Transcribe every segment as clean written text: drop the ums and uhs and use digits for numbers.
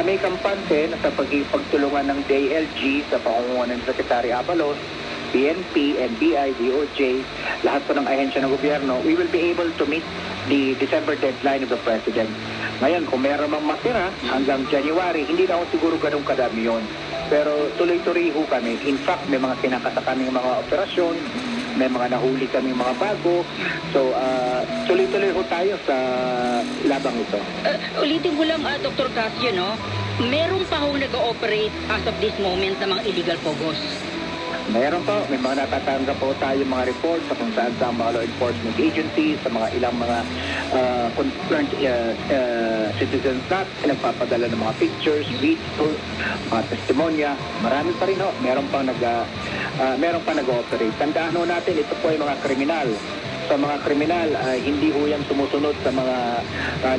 kami kampante sa pagtulungan ng DILG sa pangunguna ng Secretary Abalos, PNP, NBI, DOJ, lahat po ng ahensya ng gobyerno, we will be able to meet the December deadline of the President. Ngayon, kung meron mang matira hanggang January, hindi na ako siguro ganun kadami yun. Pero tuloy-tuloy ho kami. In fact, may mga kinakasa kaming mga operasyon, may mga nahuli kaming mga bago. So, tuloy-tuloy ho tayo sa labang ito. Ulitin ko lang, Dr. Casio, no? Meron pa hong nag-ooperate as of this moment ng mga illegal pogos? Meron po, may mga natatanggap po tayo mga reports sa kung saan sa mga law enforcement agencies, sa mga ilang mga concerned citizens natin, nagpapadala ng mga pictures, videos, mga testimonya. Marami pa rin ho, meron pa nag-ooperate. Tandaan ho natin, ito po ay mga kriminal. Sa mga kriminal, hindi ho yan sumusunod sa mga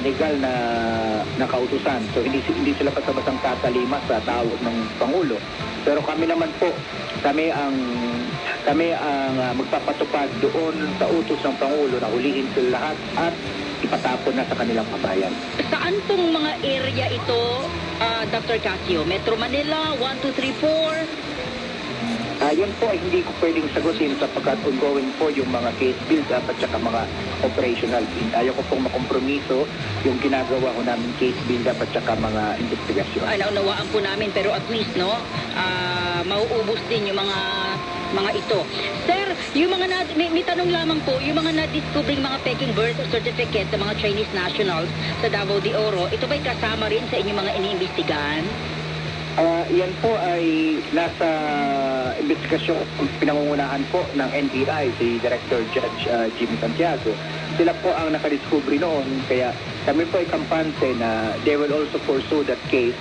legal na kautusan. So hindi sila basta-bastang tatalima sa tawag ng Pangulo. Pero kami naman po, kami ang magpapatupad doon sa utos ng Pangulo na hulihin sila lahat at ipatapon na sa kanilang kabayan. Saan pong mga area ito, Dr. Casio? Metro Manila, 1, 2, 3, 4? Yun po ay hindi ko pwedeng sagutin sapagkat ongoing po yung mga case build-up at saka mga operational. Ayaw ko pong makompromiso yung ginagawa ko namin case build-up at saka mga investigasyon. Ay, naunawaan po namin, pero at least, no, mauubos din yung mga ito. Sir, yung mga may tanong lamang po, yung mga na-discovering mga peking birth certificate sa mga Chinese nationals sa Davao de Oro, ito ba'y kasama rin sa inyong mga iniimbestigahan? Yan po ay nasa investigasyon pinangungunahan po ng NBI, si Director Judge Jimmy Santiago. Sila po ang nakadiscovery noon, kaya kami po ay kampante na they will also pursue that case